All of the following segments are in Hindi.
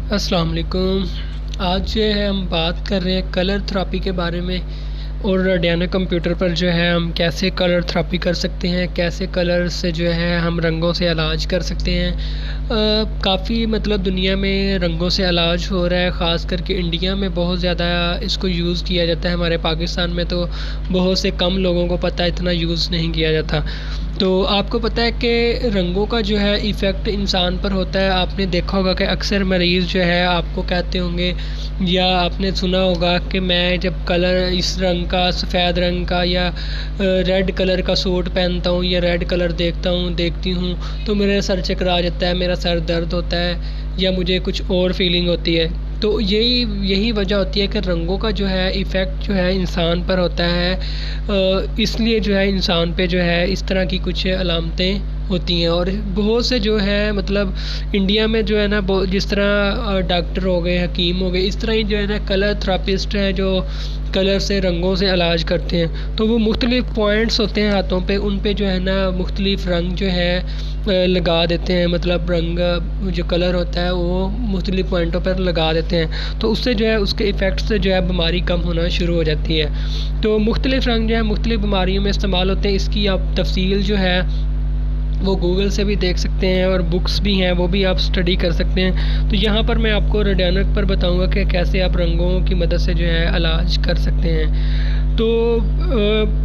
अस्सलाम वालेकुम। आज जो है हम बात कर रहे हैं कलर थेरेपी के बारे में और रेडियना कंप्यूटर पर जो है हम कैसे कलर थेरेपी कर सकते हैं, कैसे कलर से जो है हम रंगों से इलाज कर सकते हैं। काफ़ी मतलब दुनिया में रंगों से इलाज हो रहा है, ख़ास करके इंडिया में बहुत ज़्यादा इसको यूज़ किया जाता है। हमारे पाकिस्तान में तो बहुत से कम लोगों को पता है, इतना यूज़ नहीं किया जाता। तो आपको पता है कि रंगों का जो है इफ़ेक्ट इंसान पर होता है। आपने देखा होगा कि अक्सर मरीज़ जो है आपको कहते होंगे या आपने सुना होगा कि मैं जब कलर इस रंग का, सफ़ेद रंग का या रेड कलर का सूट पहनता हूँ या रेड कलर देखती हूँ तो मेरा सर चकरा जाता है, मेरा सर दर्द होता है या मुझे कुछ और फीलिंग होती है। तो यही वजह होती है कि रंगों का जो है इफ़ेक्ट जो है इंसान पर होता है। इसलिए जो है इंसान पे जो है इस तरह की कुछ अलामतें होती हैं। और बहुत से जो है मतलब इंडिया में जो है ना, जिस तरह डॉक्टर हो गए, हकीम हो गए, इस तरह ही जो है ना कलर थेरेपिस्ट हैं जो कलर से, रंगों से इलाज करते हैं। तो वो मुख्तलिफ़ पॉइंट्स होते हैं हाथों पे, उन पे जो है ना मुख्तलिफ़ रंग जो है लगा देते हैं। मतलब रंग जो कलर होता है वो मुख्तलिफ़ पॉइंटों पर लगा देते हैं, तो उससे जो है उसके इफ़ेक्ट से जो है बीमारी कम होना शुरू हो जाती है। तो मुख्तलिफ़ रंग जो है मुख्तलिफ़ बीमारियों में इस्तेमाल होते हैं। इसकी आप तफ़सील जो है वो गूगल से भी देख सकते हैं और बुक्स भी हैं, वो भी आप स्टडी कर सकते हैं। तो यहाँ पर मैं आपको रेडियना पर बताऊँगा कि कैसे आप रंगों की मदद से जो है इलाज कर सकते हैं। तो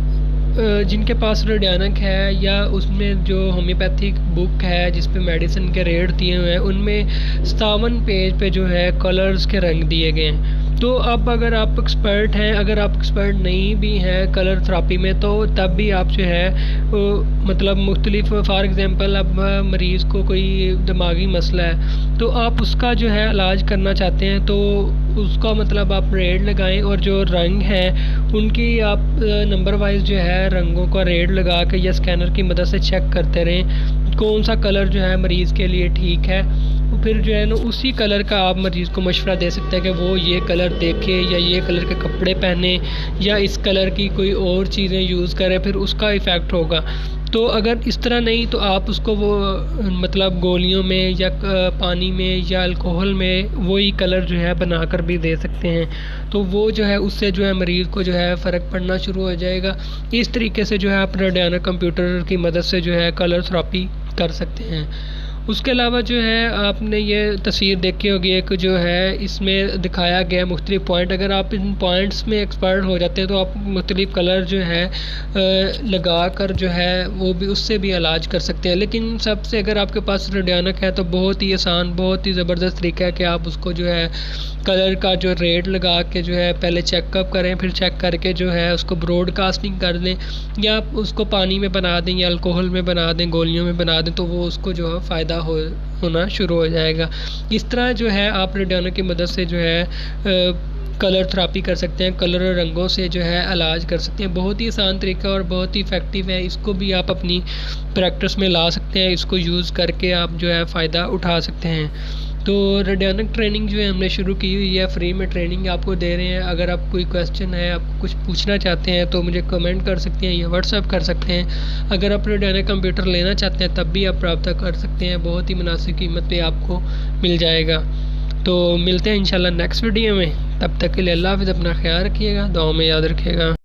जिनके पास रेडियना है या उसमें जो होम्योपैथिक बुक है जिस पे मेडिसिन के रेट दिए हुए हैं, उनमें 57 पेज पे जो है कलर्स के रंग दिए गए हैं। तो अब अगर आप एक्सपर्ट हैं, अगर आप एक्सपर्ट नहीं भी हैं कलर थेरेपी में, तो तब भी आप जो है मतलब मुख्तलिफ़, फॉर एग्ज़ाम्पल अब मरीज़ को कोई दिमागी मसला है तो आप उसका जो है इलाज करना चाहते हैं, तो उसका मतलब आप रेट लगाएं और जो रंग हैं उनकी आप नंबर वाइज जो है रंगों का रेट लगा के या स्कैनर की मदद से चेक करते रहें कौन सा कलर जो है मरीज़ के लिए ठीक है। फिर जो है ना उसी कलर का आप मरीज़ को मशवरा दे सकते हैं कि वो ये कलर देखे या ये कलर के कपड़े पहने या इस कलर की कोई और चीज़ें यूज़ करें, फिर उसका इफ़ेक्ट होगा। तो अगर इस तरह नहीं तो आप उसको वो मतलब गोलियों में या पानी में या अल्कोहल में वही कलर जो है बना कर भी दे सकते हैं। तो वो जो है उससे जो है मरीज़ को जो है फ़र्क पड़ना शुरू हो जाएगा। इस तरीके से जो है आप रेडियना कंप्यूटर की मदद से जो है कलर थेरेपी कर सकते हैं। उसके अलावा जो है आपने ये तस्वीर देखी होगी, एक जो है इसमें दिखाया गया मुख्तलिफ़ पॉइंट। अगर आप इन पॉइंट्स में एक्सपर्ट हो जाते हैं तो आप मुख्तलिफ़ कलर जो है लगा कर जो है वो भी उससे भी इलाज कर सकते हैं। लेकिन सबसे अगर आपके पास रेडियना है तो बहुत ही आसान, बहुत ही ज़बरदस्त तरीका है कि आप उसको जो है कलर का जो रेट लगा के जो है पहले चेकअप करें, फिर चेक करके जो है उसको ब्रॉडकास्टिंग कर दें या आप उसको पानी में बना दें या अल्कोहल में बना दें, गोलियों में बना दें, तो वो उसको जो है फ़ायदा होना शुरू हो जाएगा। इस तरह जो है आप रेडियना की मदद से जो है कलर थेरेपी कर सकते हैं, कलर और रंगों से जो है इलाज कर सकते हैं। बहुत ही आसान तरीका और बहुत ही इफ़ेक्टिव है। इसको भी आप अपनी प्रैक्टिस में ला सकते हैं, इसको यूज़ करके आप जो है फ़ायदा उठा सकते हैं। तो रेडियना ट्रेनिंग जो है हमने शुरू की हुई है, फ्री में ट्रेनिंग आपको दे रहे हैं। अगर आप कोई क्वेश्चन है, आप कुछ पूछना चाहते हैं तो मुझे कमेंट कर सकते हैं या व्हाट्सएप कर सकते हैं। अगर आप रेडियना कंप्यूटर लेना चाहते हैं तब भी आप रब्ता कर सकते हैं, बहुत ही मुनासिब कीमत पे आपको मिल जाएगा। तो मिलते हैं इंशाल्लाह नेक्स्ट वीडियो में। तब तक के लिए अल्लाह हाफ़िज़, अपना ख्याल रखिएगा, दुआ में याद रखिएगा।